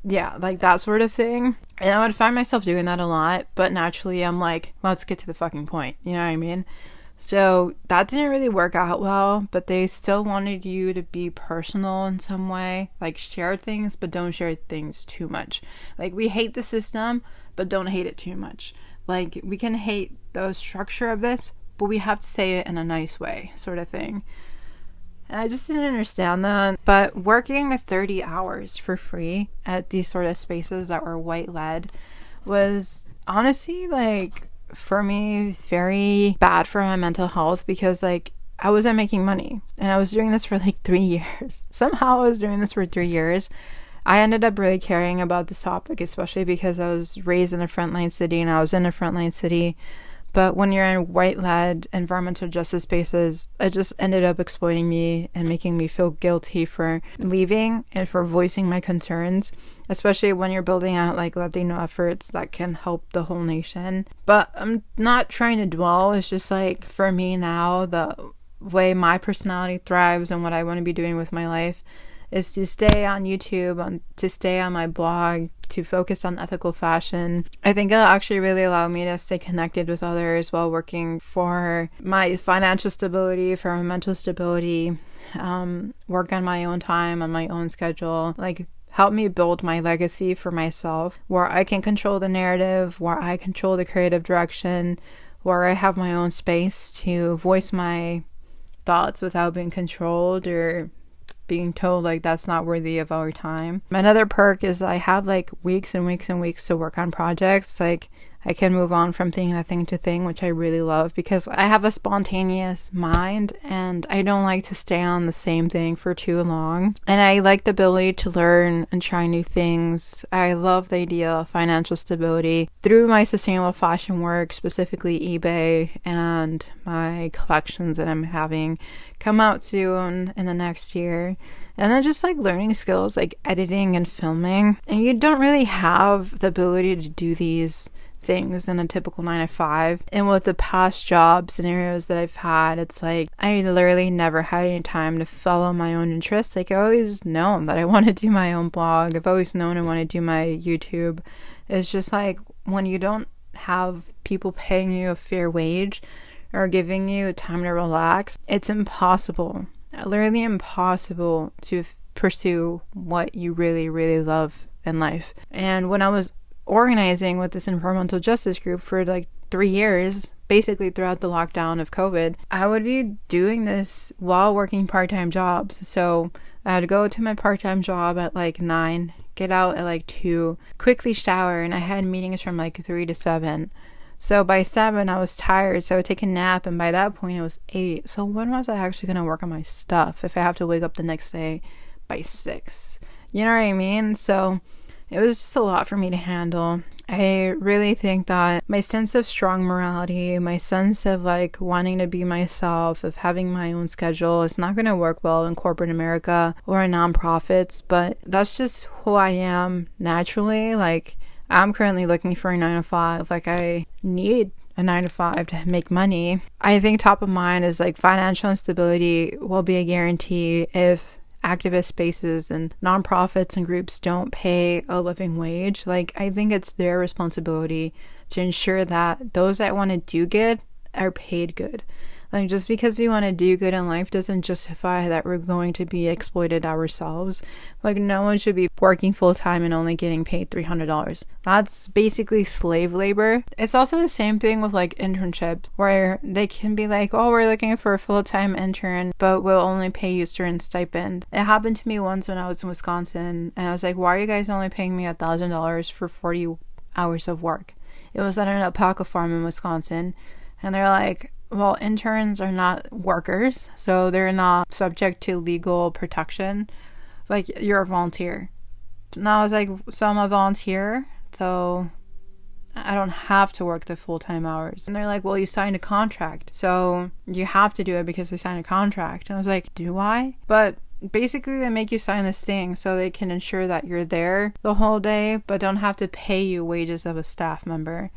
yeah, like that sort of thing. And I would find myself doing that a lot, but naturally I'm like, let's get to the fucking point, you know what I mean? So that didn't really work out well, but they still wanted you to be personal in some way, like share things, but don't share things too much. Like, we hate the system, but don't hate it too much. Like, we can hate the structure of this, but we have to say it in a nice way, sort of thing. And I just didn't understand that. But working 30 hours for free at these sort of spaces that were white-led was honestly, like, for me, very bad for my mental health, because like, I wasn't making money and I was doing this for like 3 years. Somehow I was doing this for 3 years. I ended up really caring about this topic, especially because I was raised in a frontline city and I was in a frontline city. But when you're in white-led environmental justice spaces, it just ended up exploiting me and making me feel guilty for leaving and for voicing my concerns, especially when you're building out like Latino efforts that can help the whole nation. But I'm not trying to dwell. It's just like, for me now, the way my personality thrives and what I want to be doing with my life is to stay on YouTube, to stay on my blog, to focus on ethical fashion. I think it'll actually really allow me to stay connected with others while working for my financial stability, for my mental stability, work on my own time, on my own schedule, like help me build my legacy for myself, where I can control the narrative, where I control the creative direction, where I have my own space to voice my thoughts without being controlled or being told like that's not worthy of our time. Another perk is I have like weeks and weeks and weeks to work on projects. Like I can move on from thing to thing, which I really love because I have a spontaneous mind and I don't like to stay on the same thing for too long. And I like the ability to learn and try new things. I love the idea of financial stability through my sustainable fashion work, specifically eBay and my collections that I'm having come out soon in the next year. And then just like learning skills like editing and filming. And you don't really have the ability to do these things in a typical 9-to-5. And with the past job scenarios that I've had, it's like I literally never had any time to follow my own interests. Like I always known that I want to do my own blog. I've always known I want to do my YouTube. It's just like when you don't have people paying you a fair wage or giving you time to relax, it's impossible, literally impossible to pursue what you really, really love in life. And when I was organizing with this environmental justice group for like 3 years, basically throughout the lockdown of COVID, I would be doing this while working part-time jobs. So I would go to my part-time job at like 9, get out at like 2, quickly shower, and I had meetings from like 3 to 7. So by 7, I was tired, so I would take a nap, and by that point, it was 8. So when was I actually going to work on my stuff if I have to wake up the next day by 6? You know what I mean? So it was just a lot for me to handle. I really think that my sense of strong morality, my sense of like wanting to be myself, of having my own schedule is not going to work well in corporate America or in nonprofits, but that's just who I am naturally. Like I'm currently looking for a 9-to-5. Like I need a 9-to-5 to make money. I think top of mind is like financial instability will be a guarantee if activist spaces and nonprofits and groups don't pay a living wage. Like I think it's their responsibility to ensure that those that want to do good are paid good. Like just because we want to do good in life doesn't justify that we're going to be exploited ourselves. Like no one should be working full time and only getting paid $300. That's basically slave labor. It's also the same thing with like internships where they can be like, oh, we're looking for a full-time intern, but we'll only pay you a certain stipend. It happened to me once when I was in Wisconsin and I was like, why are you guys only paying me $1,000 for 40 hours of work? It was at an alpaca farm in Wisconsin, and they're like, well, interns are not workers, so they're not subject to legal protection. Like, you're a volunteer. And I was like, so I'm a volunteer, so I don't have to work the full-time hours. And they're like, well, you signed a contract, so you have to do it because they signed a contract. And I was like, do I? But basically, they make you sign this thing so they can ensure that you're there the whole day, but don't have to pay you wages of a staff member.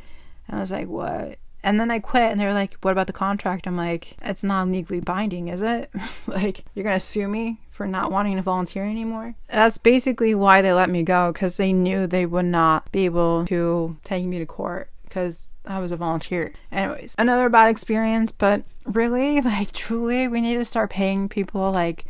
And I was like, what? And then I quit and they were like, what about the contract? I'm like, it's not legally binding, is it? Like, you're going to sue me for not wanting to volunteer anymore? That's basically why they let me go, because they knew they would not be able to take me to court because I was a volunteer. Anyways, another bad experience, but really, like, truly, we need to start paying people like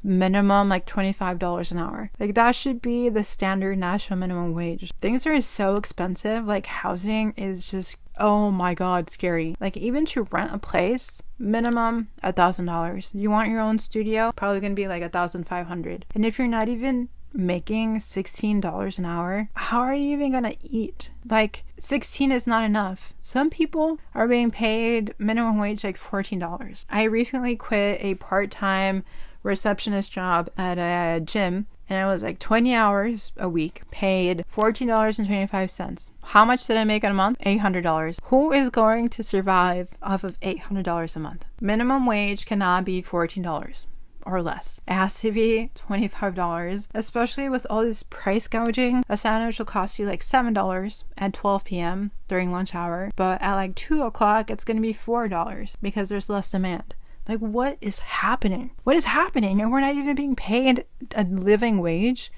minimum like $25 an hour. Like that should be the standard national minimum wage. Things are so expensive. Like housing is just, oh my god, scary. Like even to rent a place, minimum $1,000. You want your own studio, probably gonna be like $1,500. And if you're not even making $16 an hour, how are you even gonna eat? Like 16 is not enough. Some people are being paid minimum wage like $14. I recently quit a part-time receptionist job at a gym, and it was like 20 hours a week, paid $14.25. How much did I make in a month? $800. Who is going to survive off of $800 a month? Minimum wage cannot be $14 or less. It has to be $25, especially with all this price gouging. A sandwich will cost you like $7 at 12 p.m. during lunch hour, but at like 2 o'clock it's going to be $4 because there's less demand. Like, what is happening? What is happening? And we're not even being paid a living wage.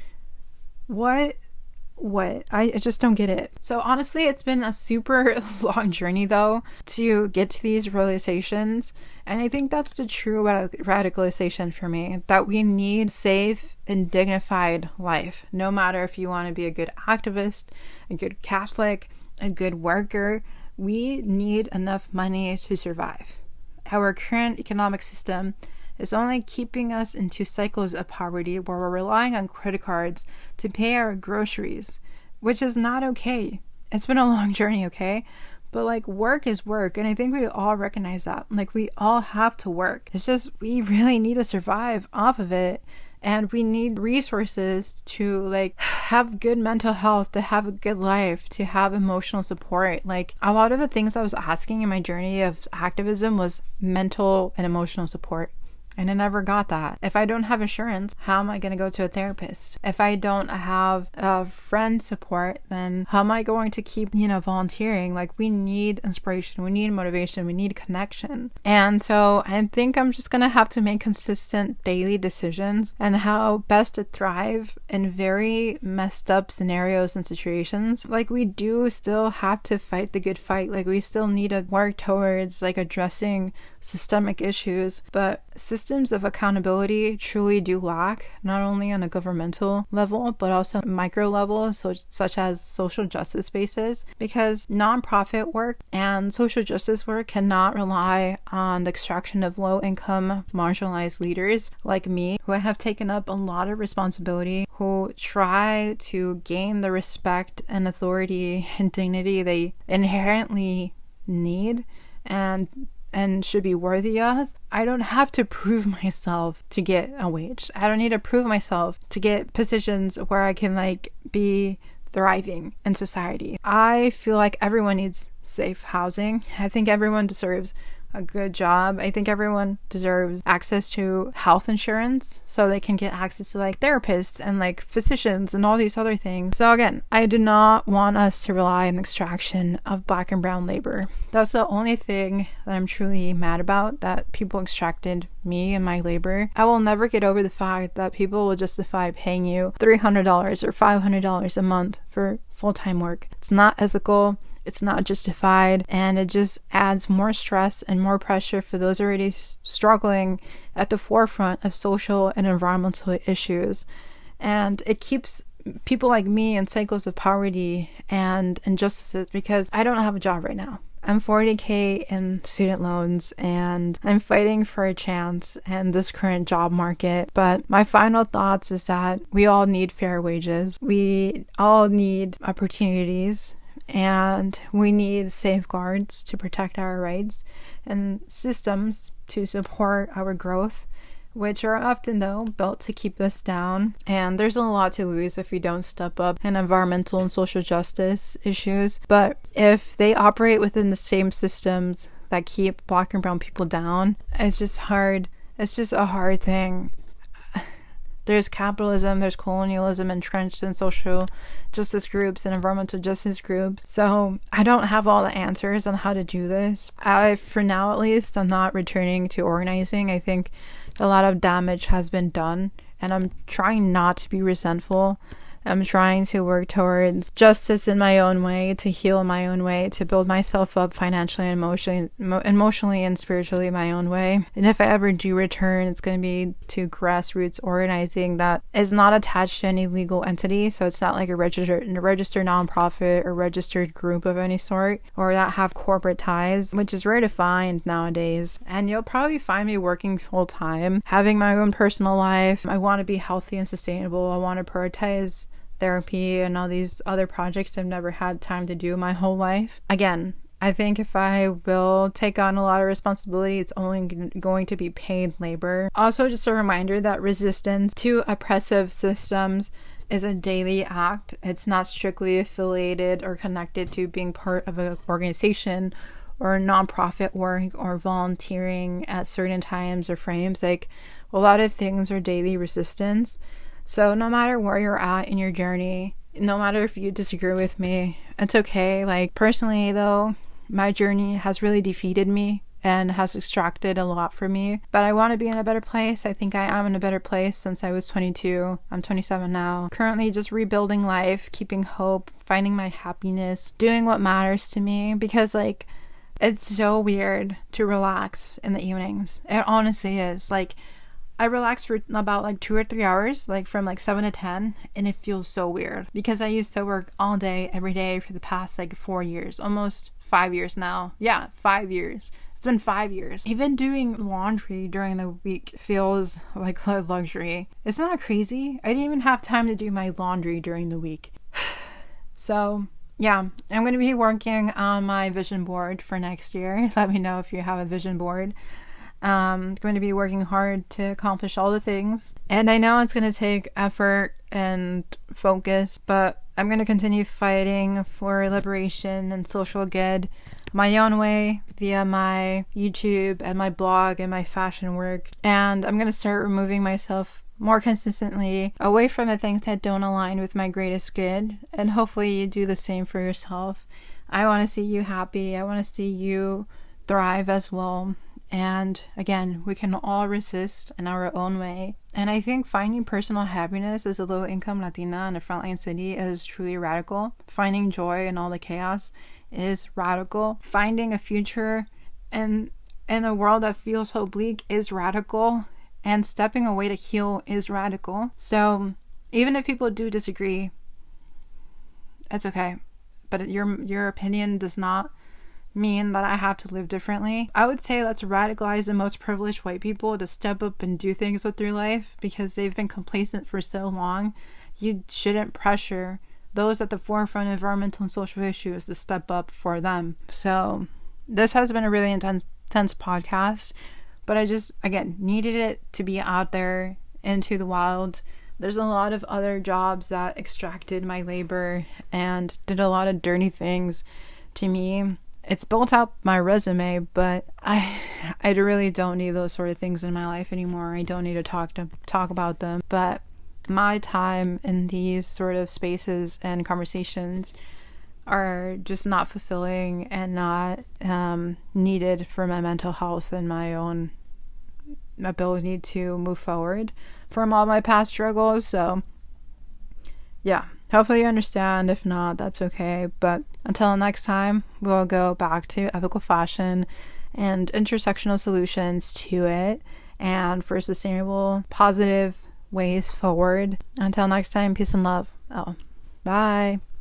What? I just don't get it. So honestly, it's been a super long journey though to get to these realizations. And I think that's the true radicalization for me, that we need safe and dignified life. No matter if you want to be a good activist, a good Catholic, a good worker, we need enough money to survive. Our current economic system is only keeping us into cycles of poverty where we're relying on credit cards to pay our groceries, which is not okay. It's been a long journey, okay? But like, work is work, and I think we all recognize that. Like, we all have to work. It's just we really need to survive off of it, and we need resources to like have good mental health, to have a good life, to have emotional support. Like, a lot of the things I was asking in my journey of activism was mental and emotional support. And I never got that. If I don't have insurance, how am I going to go to a therapist? If I don't have a friend support, then how am I going to keep, volunteering? Like, we need inspiration, we need motivation, we need connection. And so I think I'm just going to have to make consistent daily decisions and how best to thrive in very messed up scenarios and situations. Like, we do still have to fight the good fight. Like, we still need to work towards like addressing systemic issues, but systems of accountability truly do lack, not only on a governmental level, but also micro level, such as social justice spaces, because nonprofit work and social justice work cannot rely on the extraction of low-income, marginalized leaders like me, who have taken up a lot of responsibility, who try to gain the respect and authority and dignity they inherently need and should be worthy of. I don't have to prove myself to get a wage. I don't need to prove myself to get positions where I can like be thriving in society. I feel like everyone needs safe housing. I think everyone deserves a good job. I think everyone deserves access to health insurance so they can get access to like therapists and like physicians and all these other things. So again, I do not want us to rely on the extraction of Black and brown labor. That's the only thing that I'm truly mad about, that people extracted me and my labor. I will never get over the fact that people will justify paying you $300 or $500 a month for full-time work. It's not ethical. It's not justified, and it just adds more stress and more pressure for those already struggling at the forefront of social and environmental issues. And it keeps people like me in cycles of poverty and injustices, because I don't have a job right now. I'm $40,000 in student loans, and I'm fighting for a chance in this current job market. But my final thoughts is that we all need fair wages. We all need opportunities. And we need safeguards to protect our rights and systems to support our growth, which are often, though, built to keep us down. And there's a lot to lose if we don't step up in environmental and social justice issues. But if they operate within the same systems that keep Black and brown people down, it's just hard. It's just a hard thing. There's capitalism, there's colonialism entrenched in social justice groups and environmental justice groups. So I don't have all the answers on how to do this. For now, at least, I'm not returning to organizing. I think a lot of damage has been done, and I'm trying not to be resentful. I'm trying to work towards justice in my own way, to heal in my own way, to build myself up financially and emotionally and spiritually in my own way. And if I ever do return, it's going to be to grassroots organizing that is not attached to any legal entity. So it's not like a registered nonprofit or registered group of any sort, or that have corporate ties, which is rare to find nowadays. And you'll probably find me working full time, having my own personal life. I want to be healthy and sustainable. I want to prioritize therapy and all these other projects I've never had time to do my whole life. Again, I think if I will take on a lot of responsibility, it's only going to be paid labor. Also, just a reminder that resistance to oppressive systems is a daily act. It's not strictly affiliated or connected to being part of an organization or nonprofit work or volunteering at certain times or frames. Like, a lot of things are daily resistance. So no matter where you're at in your journey, no matter if you disagree with me, it's okay. Like, personally though, my journey has really defeated me and has extracted a lot from me. But I want to be in a better place. I think I am in a better place since I was 22. I'm 27 now. Currently just rebuilding life, keeping hope, finding my happiness, doing what matters to me, because like it's so weird to relax in the evenings. It honestly is. Like I relax for about like 2 or 3 hours, like from like 7 to 10, and it feels so weird because I used to work all day, every day for the past like 4 years, almost 5 years now. Yeah, 5 years. It's been 5 years. Even doing laundry during the week feels like a luxury. Isn't that crazy? I didn't even have time to do my laundry during the week. So yeah, I'm going to be working on my vision board for next year. Let me know if you have a vision board. I'm going to be working hard to accomplish all the things. And I know it's going to take effort and focus, but I'm going to continue fighting for liberation and social good my own way via my YouTube and my blog and my fashion work. And I'm going to start removing myself more consistently away from the things that don't align with my greatest good. And hopefully you do the same for yourself. I want to see you happy. I want to see you thrive as well. And again, we can all resist in our own way. And I think finding personal happiness as a low-income Latina in a frontline city is truly radical. Finding joy in all the chaos is radical. Finding a future in a world that feels so bleak is radical. And stepping away to heal is radical. So even if people do disagree, it's okay. But your opinion does not mean that I have to live differently. I would say let's radicalize the most privileged white people to step up and do things with their life because they've been complacent for so long. You shouldn't pressure those at the forefront of environmental and social issues to step up for them. So this has been a really intense podcast, but I just, again, needed it to be out there into the wild. There's a lot of other jobs that extracted my labor and did a lot of dirty things to me. It's built up my resume, but I really don't need those sort of things in my life anymore. I don't need to talk about them. But my time in these sort of spaces and conversations are just not fulfilling and not needed for my mental health and my own ability to move forward from all my past struggles. So yeah, hopefully you understand. If not, that's okay. But until next time, we'll go back to ethical fashion and intersectional solutions to it and for sustainable, positive ways forward. Until next time, peace and love. Bye.